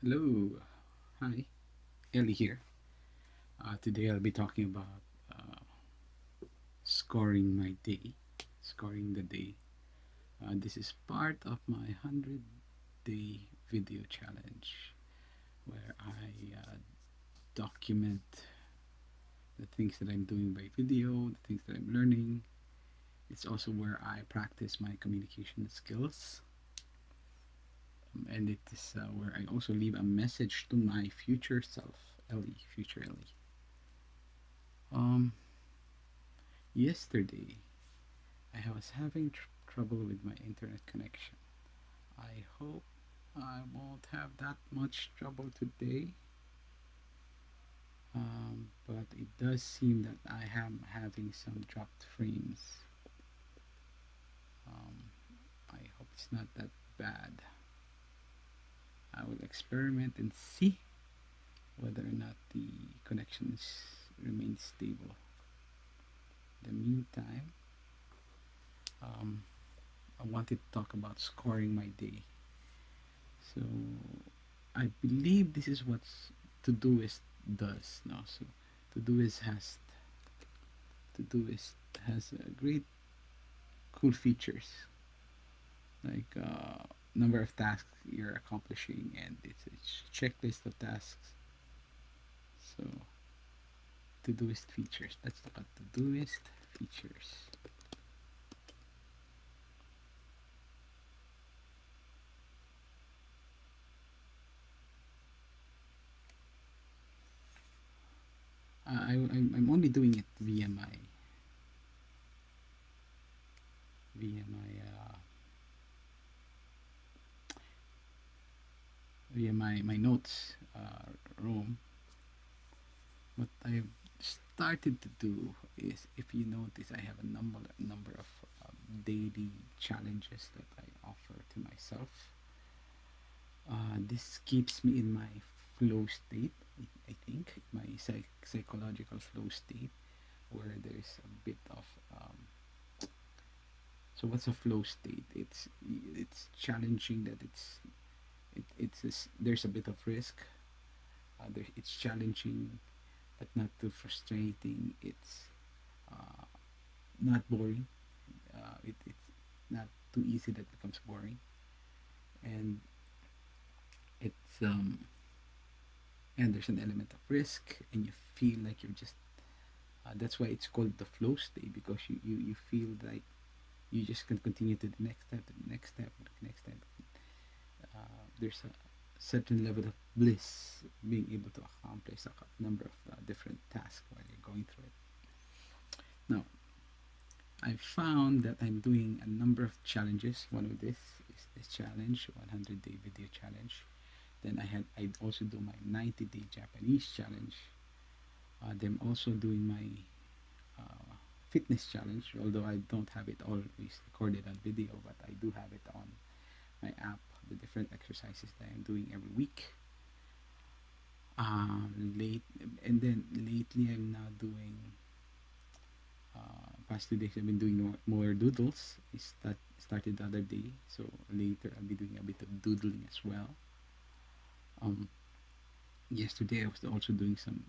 Hello, hi, Ellie here. Today I'll be talking about uh, scoring my day, scoring the day. This is part of my 100-day video challenge where I document the things that I'm doing by video, the things that I'm learning. It's also where I practice my communication skills. And it is where I also leave a message to my future self, Ellie, future Ellie. Um, Yesterday, I was having trouble with my internet connection. I hope I won't have that much trouble today, but it does seem that I am having some dropped frames. Um, I hope it's not that bad. I will experiment and see whether or not the connections remain stable. In the meantime, um, I wanted to talk about scoring my day. So I believe this is what Todoist does now. So Todoist has Todoist has great cool features like number of tasks you're accomplishing, and it's a checklist of tasks. So Todoist features. Let's look at Todoist features. I'm only doing it via my notes room. What I've started to do is, if you notice, I have a number of daily challenges that I offer to myself. This keeps me in my flow state. I think my psychological flow state, where there's a bit of so what's a flow state? It's challenging that there's a bit of risk. It's challenging but not too frustrating. It's uh, not boring. It's not too easy that becomes boring, and it's and there's an element of risk, and you feel like you're just. That's why it's called the flow state, because you feel like you just can continue to the next step, to the next step, to the next step. There's a certain level of bliss being able to accomplish a number of different tasks while you're going through it. Now, I found that I'm doing a number of challenges. One of this is this challenge, 100-day video challenge. Then I also do my 90-day Japanese challenge. Then I'm also doing my fitness challenge, although I don't have it always recorded on video, but I do have it on my app, the different exercises that I'm doing every week. Late and then lately I'm now doing past 2 days I've been doing more doodles. Started the other day, so later I'll be doing a bit of doodling as well. Um, Yesterday I was also doing some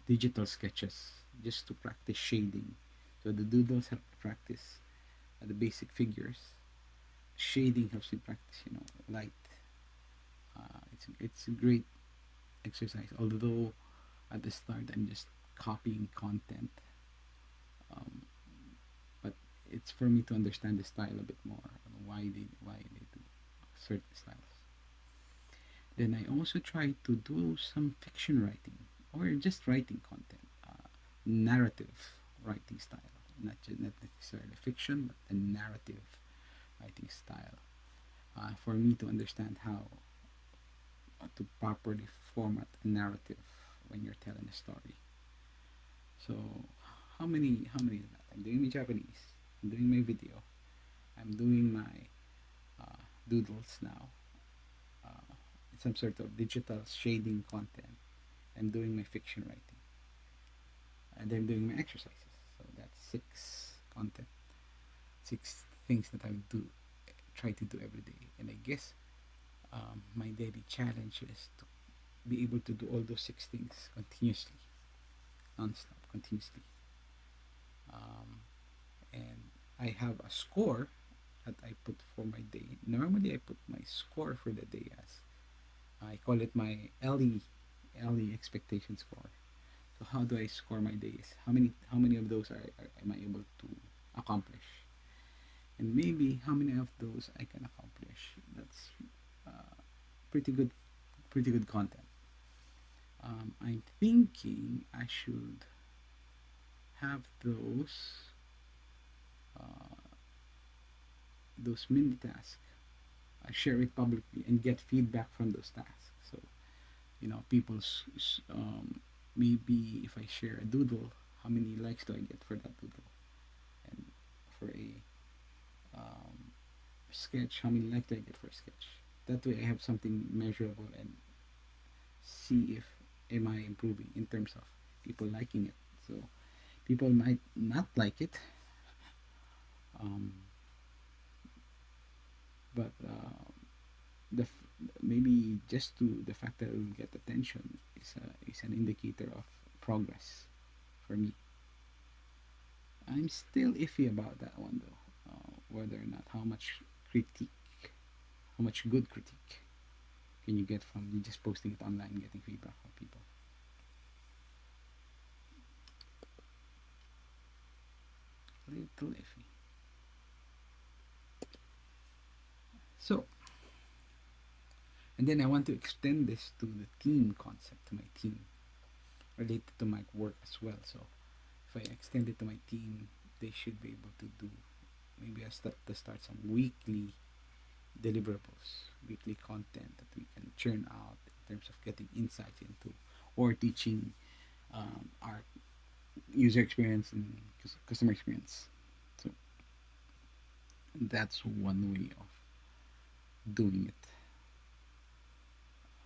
digital sketches just to practice shading. So the doodles help to practice the basic figures. Shading helps you practice, light. It's a great exercise. Although at the start I'm just copying content, um, but it's for me to understand the style a bit more, why they do certain styles. Then I also try to do some fiction writing or just writing content, narrative writing style, not necessarily fiction, but a narrative writing style, for me to understand how to properly format a narrative when you're telling a story. So how many is that? I'm doing my Japanese. I'm doing my video. I'm doing my doodles now. Uh, some sort of digital shading content. I'm doing my fiction writing. And I'm doing my exercises. So that's six content, six things that I try to do every day. And I guess my daily challenge is to be able to do all those six things continuously, non-stop, continuously. Um, and I have a score that I put for my day. Normally, I put my score for the day as I call it my Ely expectation score. So how do I score my days? How many of those am I able to accomplish? And maybe how many of those I can accomplish. That's uh, pretty good, pretty good content. I'm thinking I should have those mini tasks. I share it publicly and get feedback from those tasks. So maybe if I share a doodle, how many likes do I get for that doodle? And for a um, sketch, how many likes do I get for a sketch? That way, I have something measurable and see if am I improving in terms of people liking it. So people might not like it, um, but maybe just to the fact that it will get attention is an indicator of progress for me. I'm still iffy about that one though, whether or not critique, how much good critique can you get from you just posting it online, getting feedback from people. A little iffy. So, and then I want to extend this to the team concept, to my team, related to my work as well. So, if I extend it to my team, they should be able to do maybe to start some weekly deliverables, weekly content that we can churn out in terms of getting insights into or teaching our user experience and customer experience. So that's one way of doing it.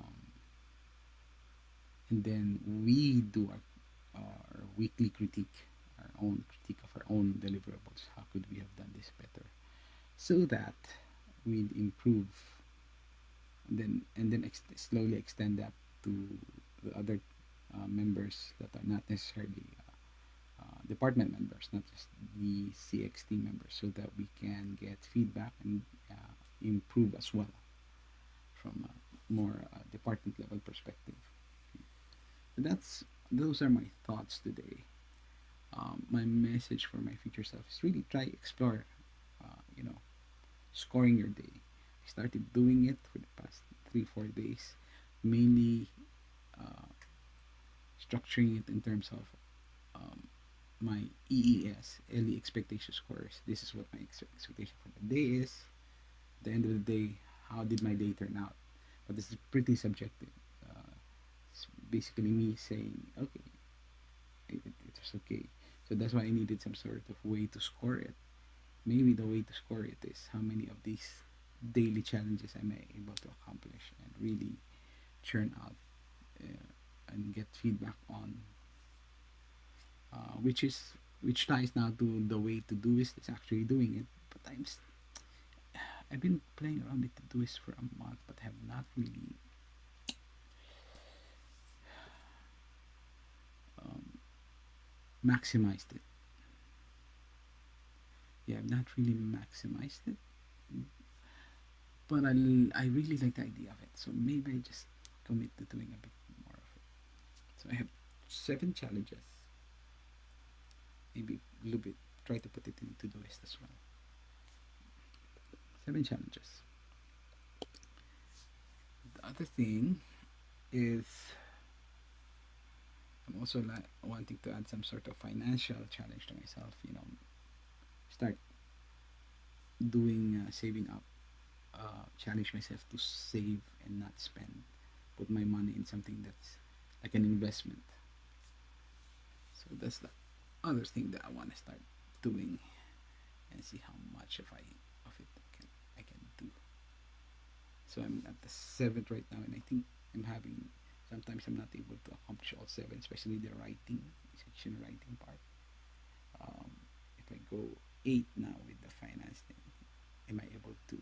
Um, and then we do our weekly critique, our own critique of our own deliverables. How could we have done this better? So that we improve, and then slowly extend that to the other members that are not necessarily department members, not just the CXT members, so that we can get feedback and improve as well from a more department level perspective. So those are my thoughts today. My message for my future self is really try explore, you know, scoring your day. I started doing it for the past 3 4 days, mainly uh, structuring it in terms of um, my EES, early expectation scores. This is what my expectation for the day is. At the end of the day, how did my day turn out? But this is pretty subjective. It's basically me saying, okay, it was okay. So that's why I needed some sort of way to score it. Maybe the way to score it is how many of these daily challenges am I able to accomplish and really churn out and get feedback on, which ties now to the way to do is actually doing it. But I've been playing around with to do this for a month, but have not really um, maximized it. Yeah, I've not really maximized it, but I really like the idea of it. So maybe I just commit to doing a bit more of it. So I have 7 challenges. Maybe a little bit. Try to put it into the list as well. 7 challenges. The other thing is I'm also wanting to add some sort of financial challenge to myself. Start doing saving up. Challenge myself to save and not spend. Put my money in something that's like an investment. So that's the other thing that I want to start doing and see how much of it I can do. So I'm at the 7th right now, and I think I'm having sometimes I'm not able to accomplish all 7, especially the writing section, writing part. Um, if I go 8 now with the finance thing, am I able to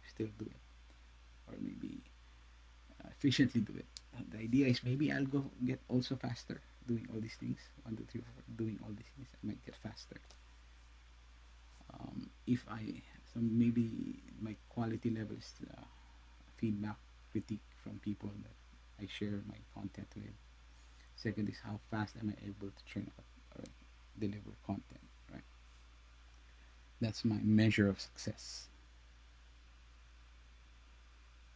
still do it, or maybe efficiently do it? the idea is maybe I'll go get also faster doing all these things. 1, 2, 3, 4, doing all these things, I might get faster. If I so maybe my quality level is feedback, critique from people that I share my content with. Second is how fast am I able to churn out or deliver content, right? That's my measure of success.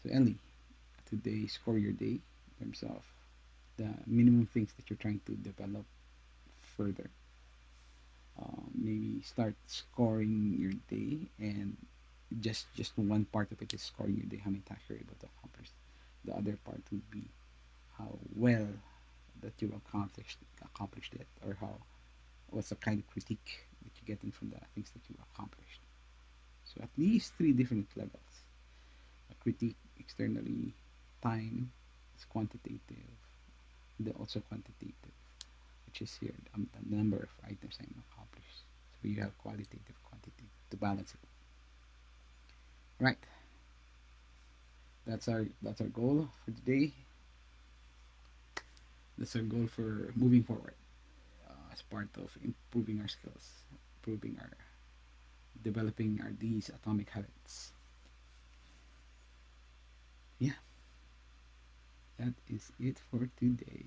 So Ellie, today score your day in terms of the minimum things that you're trying to develop further. Maybe start scoring your day, and just one part of it is scoring your day, how many tasks you're able to accomplish. The other part would be how well that you accomplished it, or how what's the kind of critique that you're getting from the things that you accomplished. So at least three different levels: a critique externally, time is quantitative, then also quantitative, which is here the number of items I'm accomplished. So you have qualitative, quantitative to balance it. Right. That's our goal for today. That's our goal for moving forward as part of improving our skills, improving our developing our these atomic habits. Yeah, that is it for today.